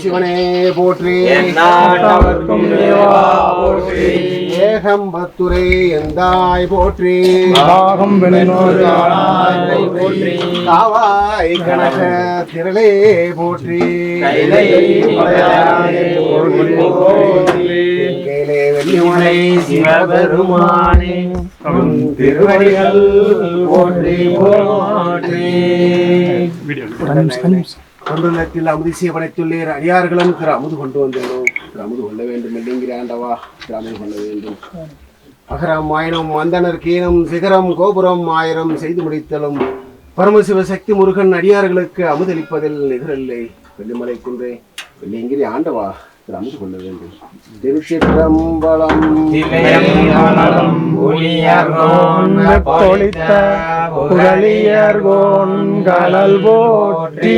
சிவனே போற்றி. ஏகம்பத்துரை எந்தாய் போற்றி. காவாய் கனக திரளே போற்றி. கையிலே வெள்ளிமலை சிவபெருமானே திருவடிகள் போற்றி போற்றி. கொண்டுள்ளத்தில் அமுதிசிய படைத்துள்ளீர் அடியார்களும் திரு அமுது கொண்டு வந்தேனோ திரு அமுது கொள்ள வேண்டும் இல்லைங்கிற ஆண்டவா திரு அமுது கொள்ள வேண்டும். அகரம் ஆயினம் மந்தனர் கீனம் சிகரம் கோபுரம் ஆயிரம் செய்து முடித்தலும் பரமசிவ சக்தி முருகன் அடியார்களுக்கு அமுதளிப்பதில் நிகரில்லை. வெள்ளிமலை குன்றே வெள்ளிங்கிரி ஆண்டவா திரு அமுது கொள்ள வேண்டும். திருச்சிற்றம்பலம் கலல் போற்றி.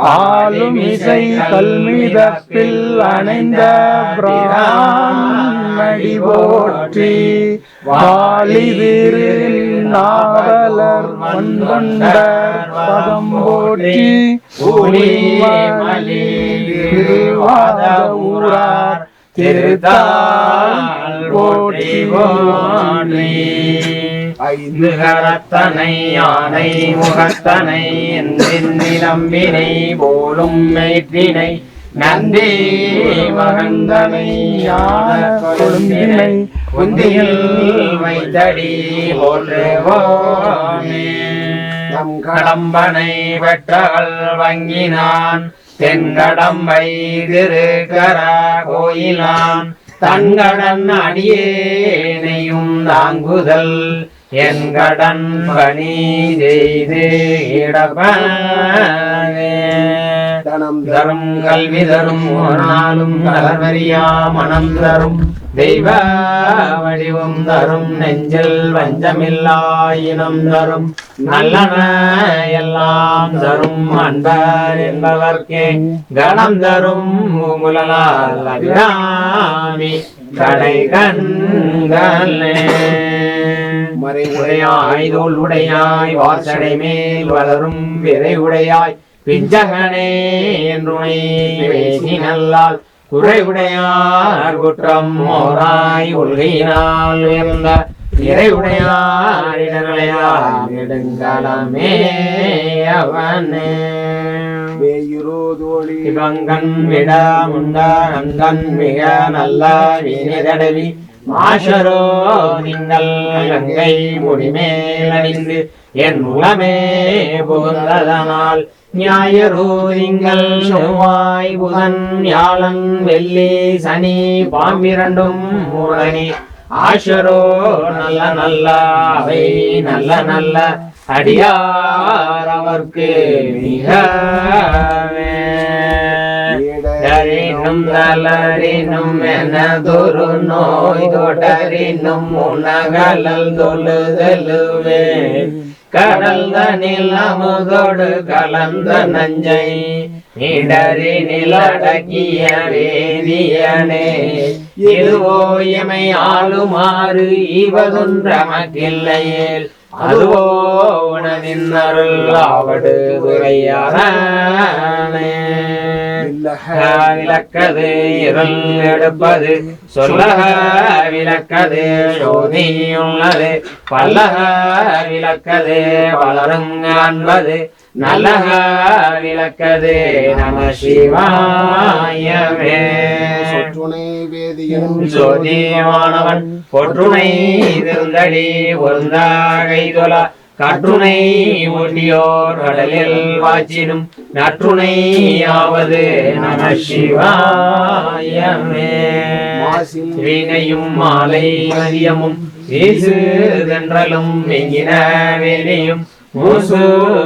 ஆளும் இசை கல்மிதப்பில் அணைந்த பிரான்மடி போற்றி. வாலிதிரு நாவலர் வந்தொண்டர் பதம் போற்றி. திருவாத ஊரார் திருத்தாள் போற்றி போற்றி. ஐந்து கரத்தனை யானை முகத்தனை நம்பினை போலும் மேற்றினை நந்தி மகந்தனை யான கொழுந்தினை குந்தியில் வைத்தடி போற்றுவோமே. நம் கடம்பனை வெற்றகள் வங்கினான் தென்கடம்பை திருக்கர கோயிலான் தன்கடன் அடியேனையும் தாங்குதல் என் கடன் பணி செய்து இடப்பே. தனம் தரும் கல்வி தரும் நாளும் கலவரியா மனம் தரும் தெய்வ வடிவம் தரும் நெஞ்சில் வஞ்சமில்லாயினம் தரும் நல்லன எல்லாம் தரும் அன்பர் என்பவர்க்கே கணம் தரும் முலலால் அபிராமி கடை கண்களே. மறை உடையாய் தோல் உடையாய் வாசடை மேல் வளரும் விரை உடையாய் பிஞ்சகனே என்றுனை பேசி நல்லால் குறைவுடையார் குற்றம் ஓராய் ஒல்கையினால் உயர்ந்த நிறைவுடையார் இடங்களமே அவனே. பங்கன் விட முண்ட நந்தன் மிக நல்ல வீணி தடவி மாஷரோ நீங்கள் கங்கை முடிமேல் அணிந்து என் உளமே புகுந்ததனால் ஞாயிறு திங்கள் செவ்வாய் புதன் வியாழன் வெள்ளி சனி பாம்பிரண்டும் மூலனி ஆஷரோ நல்ல நல்ல அவை நல்ல நல்ல அடியார் அவர்க்கு மிகவே நலரினும் எனதொரு நோய் தொடரினும் உணகலல் தொழுதலுவே கடல்தனில் அமுதோடு கலந்த நஞ்சை இடரினில் அடக்கிய வேதியனே இதுவோ எமை ஆளுமாறு ஈவதொன்றமக்கில்லையேல் அதுவோ உனதின் அருள் ஆவடு துறையானே விளக்கது இருள் எடுப்பது சொல்லக விளக்கது சோதியுள்ளது பல்லக விளக்கது வளரும் காண்பது நல்லக விளக்கது நம சிவாயமே சோதியமானவன் பொற்றுணை திருந்தடி ஒருந்தாகை தொல கற்றுணை ஒட்டியோர் கடலில் வாச்சினும் நற்றுணையாவது நம சிவாயமே வீணையும் மாலை மதியமும் வீசு தென்றலும் வெங்கின வேலையும் மூசு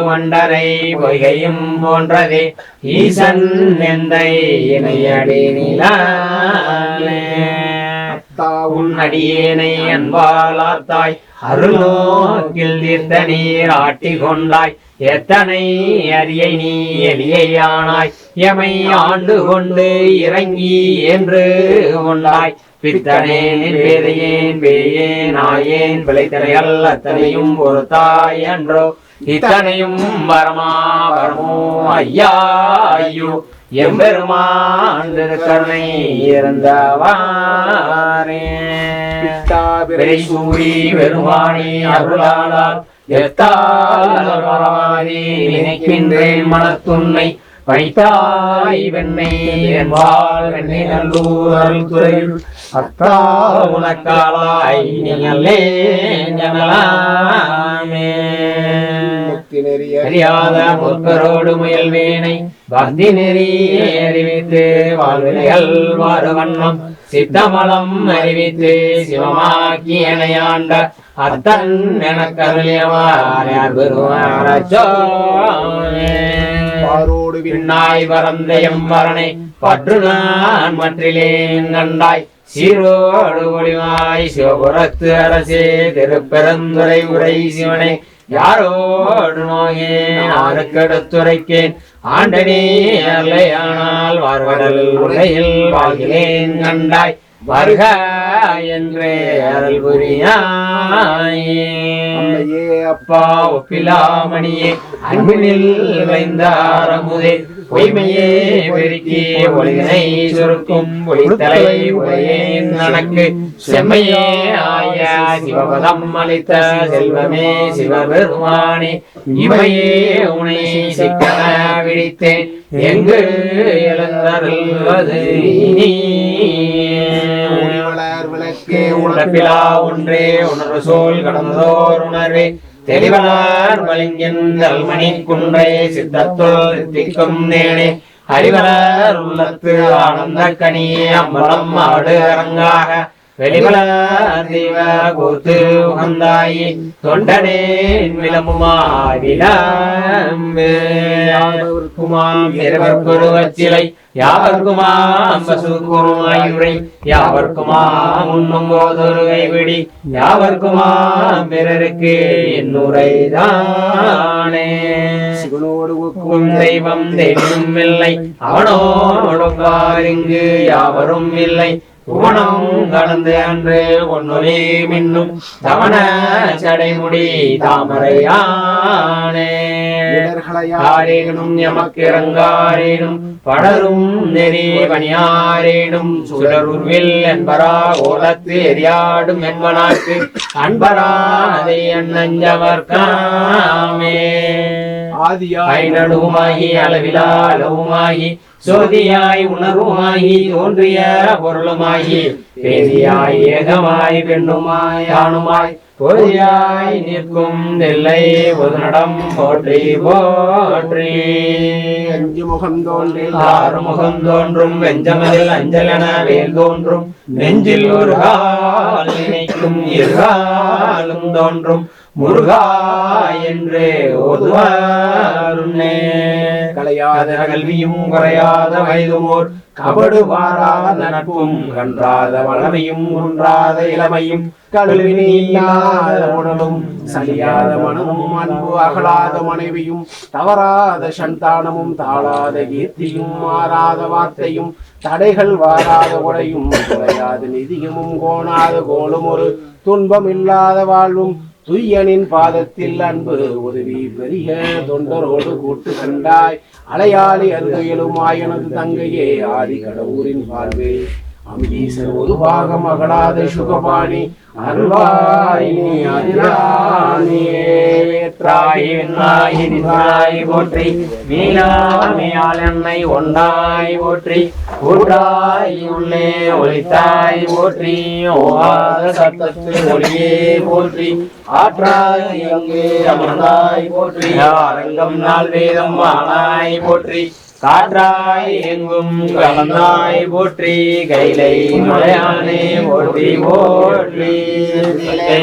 வண்டரை பொய்கையும் போன்றதே ஈசன் எந்தை இணையடி நிலாலே உன் அடியேனை அன்பாலாத்தாய் அருளோக்கில் தீர்த்த நீர் ஆட்டி கொண்டாய் எத்தனை அரியை நீ எளியானாய் எமை ஆண்டு கொண்டு இறங்கி என்று கொண்டாய் பித்தனேன் வேதையேன் வேயேன் ஆயேன் பிழைத்தனைகள் அத்தனையும் பொறுத்தாய் அன்றோ இத்தனையும் வரமா வரமோ ஐயா ஐயோ எம்பெருமான் கருணை இருந்தவாரே சூரி பெருமானி அருளாளால் எத்தாரி நினைக்கின்றேன் மனத்துன்னை வைத்தாய் வெண்ணை என்பால் வெண்ணை நல்லூர் அருள் துறையுள் அத்தா உனக்காலாய் நீங்களே ஜனலாமே அறியாத முற்பரோடு முயல்வேனை பக்தி நெறி அறிவித்து வாழ்வினைகள் வாரு வண்ணம் சித்தமலம் அறிவித்து சிவமாக்கி எனையாண்ட அத்தன் எனக்கு அருளியவார் பெருமாறோடு பின்னாய் வரந்தயம் வரனை பற்று நான் மற்றிலேன் கண்டாய் சீரோடு ஒளிவாய் சிவபுரத்து அரசே திருப்பெருந்துறை உரை சிவனை யாரோடு நோயேன் ஆருக்கெடுத்துரைக்கேன் ஆண்டனே அல்லையானால் வார்வடல் உலகில் வாழ்கிறேன் கண்டாய் வருக என்றே அருள் புரியாயே அப்பா ஒப்பிலாமணியே அன்பினில் வைந்தார் அமுதே பொய்மையே பெருக்கி ஒளிதனை சுருக்கும் ஒளித்தலை உரையேன் நனக்கு செம்மையே ஆய சிவபதம் அளித்த செல்வமே சிவபெருமானே இவையே உனை சிக்கன விழித்தேன் எங்கு எழுந்தருள்வது இனி உணர்ப்பிலா ஒன்றே உணர்வு சோல் கடந்ததோர் உணர்வே தெளிவலார் வலிங்கின் தல்மணி குன்றை சித்தத்துள் திக்கும் நேனே அறிவலர் உள்ளத்து ஆனந்த கனியே அம்பலம் ஆடு அரங்காக வெளிவலர் தெய்வ கூத்து உகந்தாயி தொண்டனேன் விளம்புமாவிலம்புமாம் இரவற்கொருவச்சிலை யாவர்க்குமாம் பசுக்குமாயுரை யாவர்க்குமாம் உண்ணும் போதொரு கைவிடி யாவர்க்குமாம் பிறருக்கு என்னுரைதானே சிவனோடு தெய்வம் தெய்வம் இல்லை அவனோடும் பாருங்கு யாவரும் இல்லை புவனம் கடந்து அன்று ஒன்னொலி மின்னும் தவண சடைமுடி தாமரையானே எமக்கு இறங்காரேனும் படரும் நெறி பணியாரேனும் சுடருர்வில் என்பரா ஓலத்து எரியாடும் என்பனாக்கு அன்பராதை அண்ணஞ்சவர்காமே ஆதியாய் நடுவுமாகி அளவிலா அளவுமாகி சோதியாய் உணர்வுமாகி தோன்றிய பொருளுமாகி பேதியாய் ஏகமாய் பெண்ணுமாய் ஆணுமாய் போதியாய் நிற்கும் நெல்லை ஒரு நடம் போற்றி போற்றி. அஞ்சு முகம் தோன்றில் ஆறு முகம் தோன்றும் வெஞ்சமதில் அஞ்சலென வேல் தோன்றும் நெஞ்சில் ஒரு கால் நினைக்கும் இருகாலும் தோன்றும் முருகா என்று ஓதுவாருன்னே. கலையாத கல்வியும் குறையாத வயதுமோர் கபடு வாராத நட்பும் கன்றாத வளமையும் குன்றாத இளமையும் கழுவினி இல்லாத உடலும் சலியாத மனமும் அன்பு அகலாத மனைவியும் தவறாத சந்தானமும் தாழாத கீர்த்தியும் மாறாத வார்த்தையும் தடைகள் வாராத உடையும் குறையாத நிதியமும் கோணாத கோலும் ஒரு துன்பம் இல்லாத வாழ்வும் துய்யனின் பாதத்தில் அன்பு உதவி பெரிய தொண்டரோடு கூட்டு கண்டாய் அலையாளி அருகையிலும் ஆயனது தங்கையே ஆதி கடவுரின் வாழ்வே அம்பீசர் ஒரு பாகம் அகலாத சுகபாணி அருள்வாயினி அதிராணியே போற்றி மீனாமையால் என்னை ஒன்றாய் போற்றி கூட்டாய் உள்ளே ஒளித்தாய் போற்றி ஓவாத சத்தத்து ஒளியே போற்றி ஆற்றாய் அங்கே அமர்ந்தாய் போற்றி அரங்கம் நாள் வேதம் ஆனாய் போற்றி காற்றாய் எங்கும் கலந்தாய் போற்றி கைலை மலையானே போற்றி போற்றி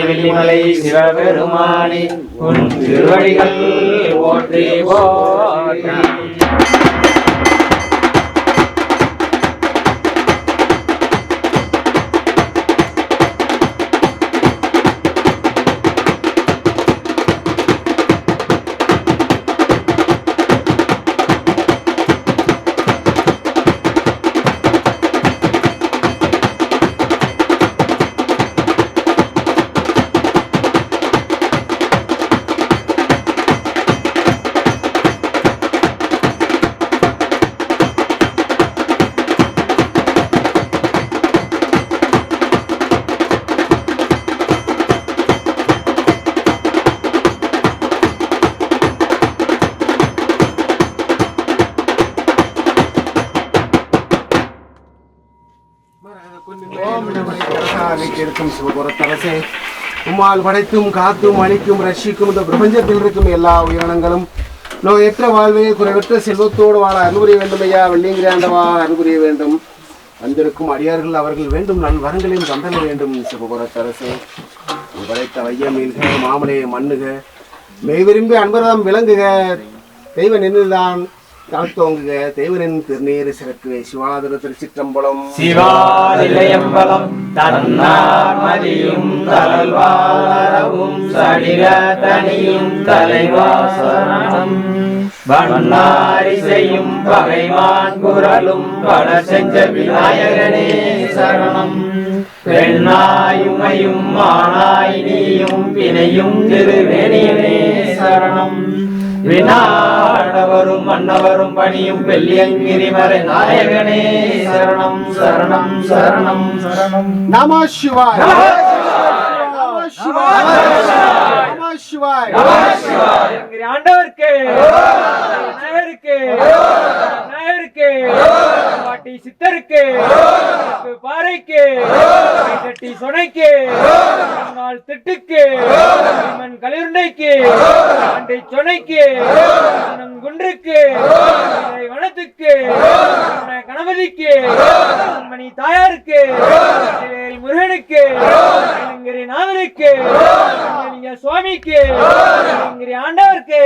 வெள்ளிமலை சிவபெருமானே உன் திருவடிகள் போற்றி போற்றி. இருக்கும் சிவபுரத்தரசே, உம்மால் படைத்தும் காத்தும் அழிக்கும் ரட்சிக்கும் இந்த பிரபஞ்சத்தில் இருக்கும் எல்லா உயிரினங்களும் நோயற்ற வாழ்வை குறைவற்ற செல்வத்தோடு வாழ அனுபுரிய வேண்டும். ஐயா வெள்ளிங்கிராண்டவா அனுபுரிய வேண்டும். வந்திருக்கும் அடியார்கள் அவர்கள் வேண்டும் நல் வரங்களையும் தந்தன வேண்டும். சிவபுரத்தரசே, படைத்த வையம் மீள்க மாமலே மண்ணுக மெய் விரும்பி அன்பராம் விளங்குக தெய்வ நின்றுதான் தாழ்த்தோங்குக தெய்வனின் திருநீர் சிறக்குவே. சிவாதிர திருச்சிற்றம்பலம் சிவாலயம்பலம் தன்னார் மதியும் தலல்வாரவும் சடில தனியும் தலைவாசனம் வண்ணாரி செய்யும் பகைமான் குரலும் பட செஞ்ச விநாயகனே சரணம். பெண்ணாயுமையும் மானாய் நீயும் பிணையும் திருவேணியனே சரணம். வினாடவரும் மன்னவரும் பணியும் வெள்ளியங்கிரிமறை நாயகனே சரணம் சரணம் சரணம் சரணம். நம சிவாய நம சிவாய நம சிவாய ஆண்டவர்க்கே நாயகருக்கு நாயகருக்கு பாட்டி சித்தருக்கு பாறைக்கு கட்டி சொனைக்கு நாள் திட்டுக்கு கலிருண்டைக்கு அண்டை சொனைக்கு குன்றுக்கு வனத்துக்கு கணபதிக்கு மணி தாயாருக்கு முருகனுக்கு நாதனுக்கு சுவாமிக்கு ஆண்டவருக்கு